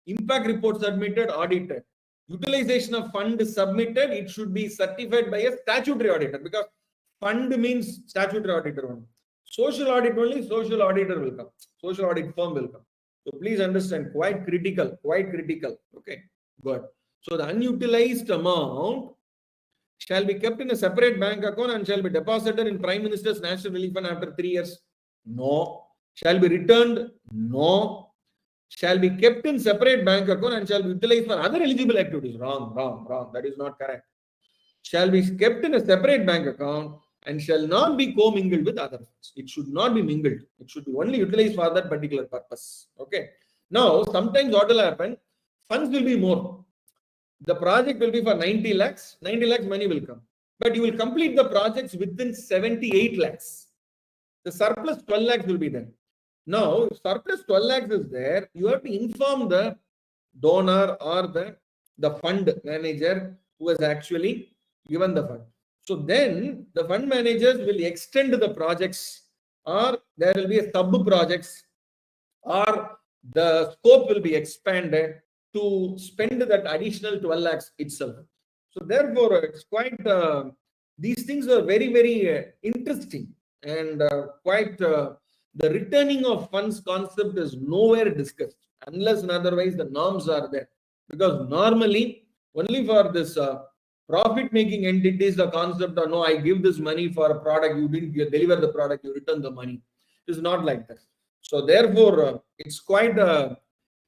impact report submitted, audited. Utilization of fund is submitted, it should be certified by a statutory auditor, because fund means statutory auditor only. Social audit only, social auditor will come. Social audit firm will come. So please understand, quite critical. Okay, good. So the unutilized amount shall be kept in a separate bank account and shall be deposited in Prime Minister's National Relief Fund after 3 years. No. Shall be returned? No. Shall be kept in separate bank account and shall be utilized for other eligible activities. Wrong. That is not correct. Shall be kept in a separate bank account and shall not be commingled with other funds. It should not be mingled. It should be only utilized for that particular purpose. Okay. Now, sometimes what will happen? Funds will be more. The project will be for 90 lakhs. 90 lakhs money will come. But you will complete the projects within 78 lakhs. The surplus 12 lakhs will be there. Now, if surplus 12 lakhs is there, you have to inform the donor or the fund manager who has actually given the fund. So then the fund managers will extend the projects, or there will be a sub projects, or the scope will be expanded to spend that additional 12 lakhs itself. So therefore, it's quite, these things are very, very interesting, and quite, the returning of funds concept is nowhere discussed, unless and otherwise the norms are there. Because normally, only for this profit-making entities, the concept of, no, I give this money for a product, you didn't deliver the product, you return the money. It is not like that. So therefore, it's quite a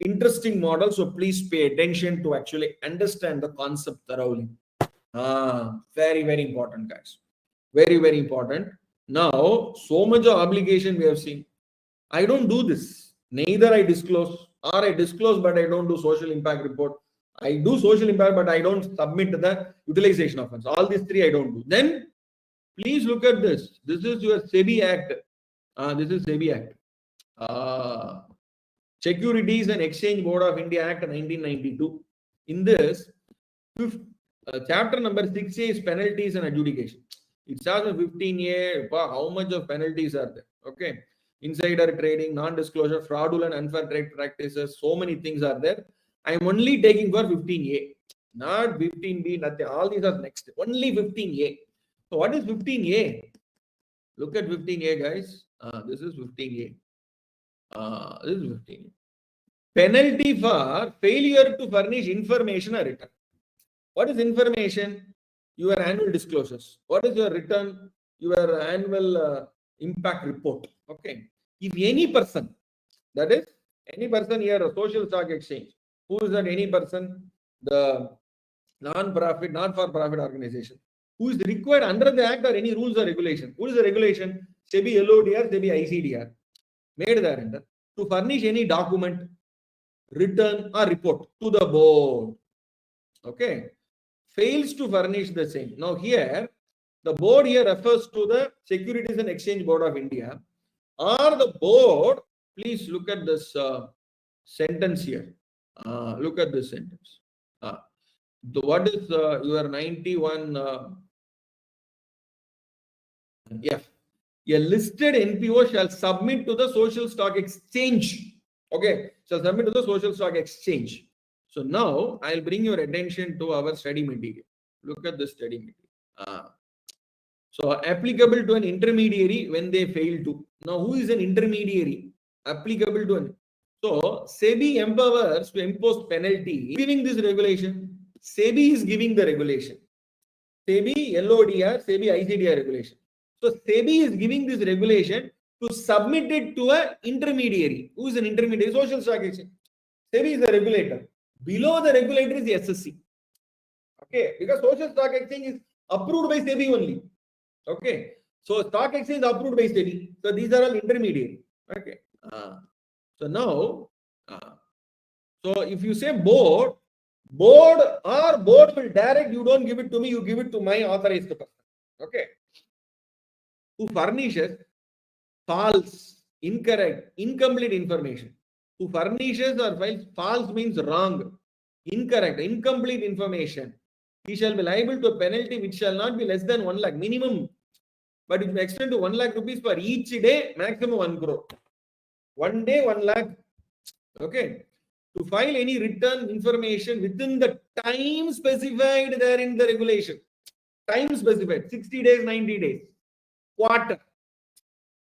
interesting model. So please pay attention to actually understand the concept thoroughly. Very, very important, guys. Very, very important. Now, so much of obligation we have seen. I don't do this. Neither I disclose, or I disclose, but I don't do social impact report. I do social impact, but I don't submit the utilization of funds. All these three I don't do. Then, please look at this. This is your SEBI Act. This is SEBI Act. Securities and Exchange Board of India Act 1992. In this, chapter number 6A is penalties and adjudication. It starts with 15A. How much of penalties are there? Okay. Insider trading, non-disclosure, fraudulent, unfair trade practices. So many things are there. I am only taking for 15A. Not 15B, nothing. All these are next. Only 15A. So what is 15A? Look at 15A, guys. This is 15A. This is 15A. Penalty for failure to furnish information or return. What is information? Your annual disclosures. What is your return? Your annual impact report. Okay. If any person, that is, any person here, a social stock exchange, who is that any person? The non-profit, not-for-profit organization, who is required under the Act or any rules or regulation. Who is the regulation? SEBI LODR, SEBI ICDR. Made there to furnish any document, return or report to the board. Okay. Fails to furnish the same. Now here, the board here refers to the Securities and Exchange Board of India, or the board. Please look at this sentence here. Look at this sentence. What is your 91 F? A listed NPO shall submit to the social stock exchange. Okay, shall submit to the social stock exchange. So now I'll bring your attention to our study material. Look at the study material. So applicable to an intermediary when they fail to. Now, who is an intermediary? Applicable to an. So SEBI empowers to impose penalty. Giving this regulation, SEBI is giving the regulation. SEBI, LODR, SEBI, ICDR regulation. So SEBI is giving this regulation to submit it to an intermediary. Who is an intermediary? Social stock exchange. SEBI is the regulator. Below the regulator is the SSC. Okay, because social stock exchange is approved by SEBI only. Okay, so stock exchange is approved by SEBI. So these are all intermediary. Okay. So now, so if you say board will direct, you don't give it to me, you give it to my authorized person. Okay. Who furnishes false, incorrect, incomplete information. Who furnishes or files false means wrong, incorrect, incomplete information. He shall be liable to a penalty which shall not be less than 1 lakh minimum, but it may extend to 1 lakh rupees for each day, maximum 1 crore. 1 day, 1 lakh. Okay. To file any written information within the time specified there in the regulation. Time specified, 60 days, 90 days, quarter.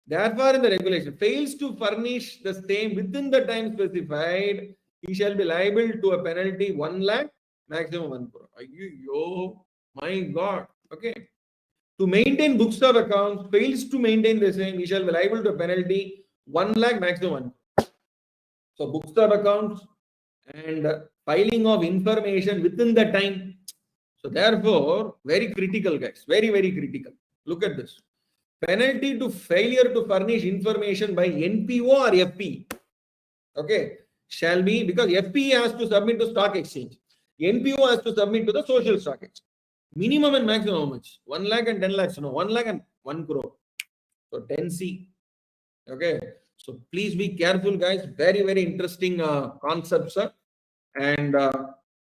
Therefore, in the regulation, fails to furnish the same within the time specified, he shall be liable to a penalty 1 lakh, maximum 1 crore. Yo, my God. Okay. To maintain books of accounts, fails to maintain the same, he shall be liable to a penalty 1 lakh, maximum 1 crore. So, books of accounts and filing of information within the time. So, therefore, very critical, guys. Very, very critical. Look at this. Penalty to failure to furnish information by NPO or FP. Okay. Shall be, because FP has to submit to stock exchange. NPO has to submit to the social stock exchange. Minimum and maximum how much? 1 lakh and 10 lakhs. No, 1 lakh and 1 crore. So 10C. Okay. So please be careful, guys. Very, very interesting concepts. And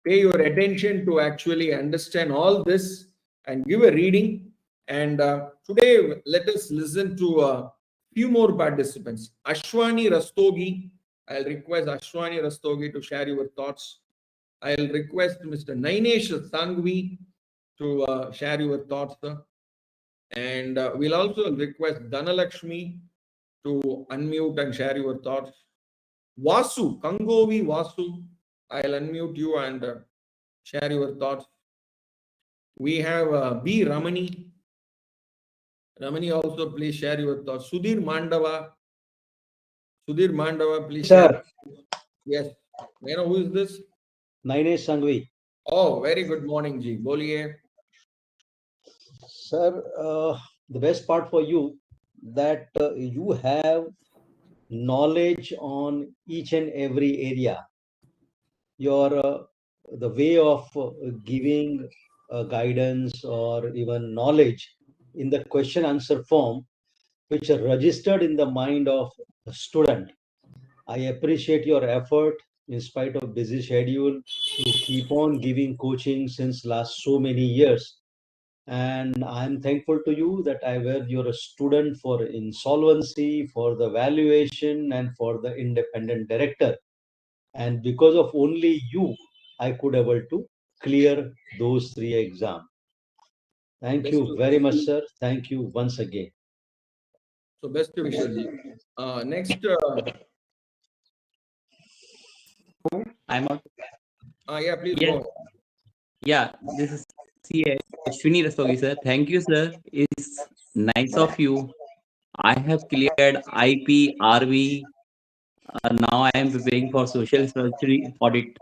pay your attention to actually understand all this and give a reading. And today, let us listen to a few more participants. Ashwani Rastogi. I'll request Ashwani Rastogi to share your thoughts. I'll request Mr. Nainesh Sangvi to share your thoughts. And we'll also request Dhanalakshmi to unmute and share your thoughts. Vasu, Kangovi Vasu, I'll unmute you and share your thoughts. We have B. Ramani. Ramani, also please share your thoughts. Sudhir Mandava. Sudhir Mandava, please share. Yes. You know who is this? Nainesh Sangvi. Oh, very good morning, Ji. Boliye. Sir, the best part for you that you have knowledge on each and every area. Your the way of giving guidance or even knowledge in the question answer form, which are registered in the mind of a student. I appreciate your effort in spite of busy schedule to keep on giving coaching since last so many years. And I'm thankful to you that you're a student for insolvency, for the valuation, and for the independent director. And because of only you, I could able to clear those 3 exams. Thank you very much, sir. Thank you once again. So best wishes, Ji. Next. I'm on. Yeah, please Yes. go. Yeah, this is CA Ashwini Rastogi, sir. Thank you, sir. It's nice of you. I have cleared IP, RV. Now I am preparing for social responsibility audit.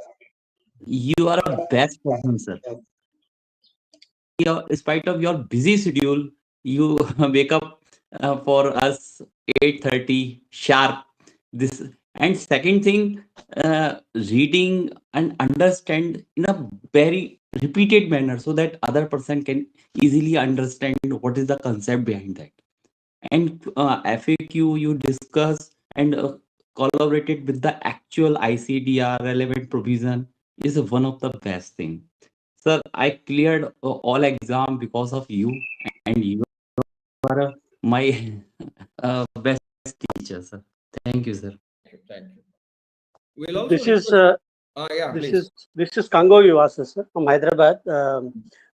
You are a best person, sir. In spite of your busy schedule, you wake up for us 8:30 sharp. This and second thing, reading and understand in a very repeated manner so that other person can easily understand what is the concept behind that. And FAQ you discuss and collaborated with the actual ICDR relevant provision is one of the best thing. Sir, I cleared all exam because of you, and you are my best teacher, sir. Thank you, sir. Thank you. We'll also This is request- Yeah, This please. is Kango Vivasa, sir, from Hyderabad.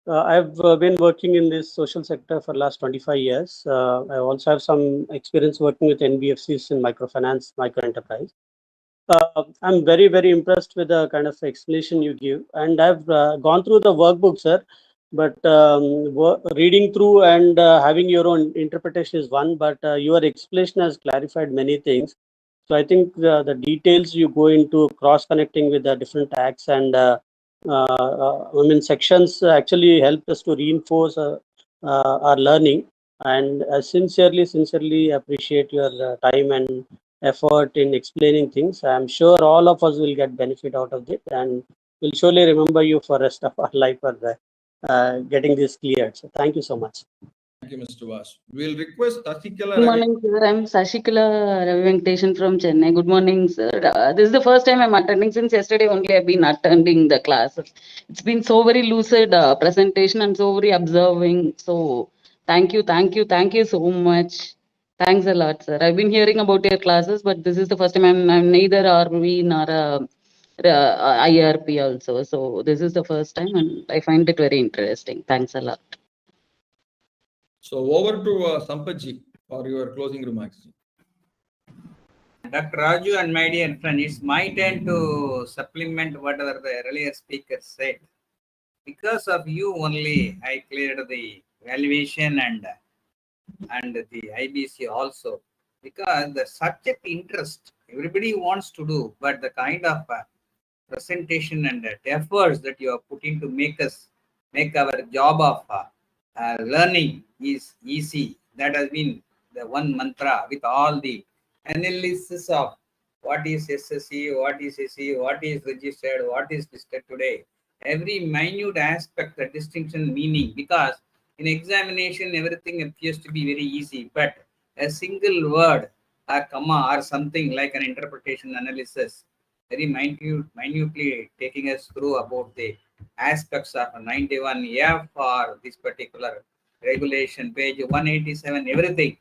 I've been working in this social sector for last 25 years. I also have some experience working with NBFCs in microfinance, micro enterprise. I'm very, very impressed with the kind of explanation you give, and I've gone through the workbook, sir. But reading through and having your own interpretation is one, but your explanation has clarified many things. So I think the details you go into cross connecting with the different acts and sections actually help us to reinforce our learning. And sincerely appreciate your time and effort in explaining things. I'm sure all of us will get benefit out of it, and we'll surely remember you for rest of our life for getting this cleared. So thank you so much. Thank you, Mr. Vas. We'll request Sasikala Good Ravi. morning, sir. I'm Sashikala Ravi Venkatesan from Chennai. Good morning, sir. This is the first time I'm attending. Since yesterday only I've been attending the class. It's been so very lucid presentation and so very observing. So thank you so much. Thanks a lot, sir. I've been hearing about your classes, but this is the first time I'm neither RV nor IRP also. So this is the first time and I find it very interesting. Thanks a lot. So over to Sampatji for your closing remarks. Dr. Raju and my dear friend, it's my turn to supplement whatever the earlier speaker said. Because of you only, I cleared the valuation and the IBC also. Because the subject interest, everybody wants to do, but the kind of presentation and the efforts that you are putting to make our job of learning is easy. That has been the one mantra with all the analysis of what is SSC, what is SE, what is registered, what is listed today. Every minute aspect, the distinction meaning, because in examination everything appears to be very easy, but a single word, a comma or something like an interpretation analysis, very minutely taking us through about the aspects of 91F for this particular regulation, page 187, everything.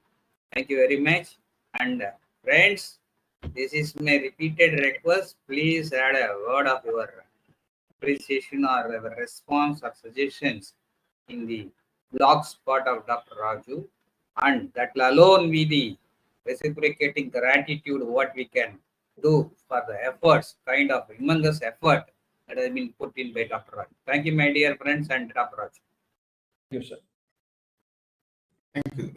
Thank you very much. And friends, this is my repeated request. Please add a word of your appreciation or your response or suggestions in the blog spot of Dr. Raju, and that will alone be the reciprocating gratitude what we can do for the efforts, kind of humongous effort that has been put in by Dr. Raju. Thank you, my dear friends, and Dr. Raju. Thank you, sir. Thank you.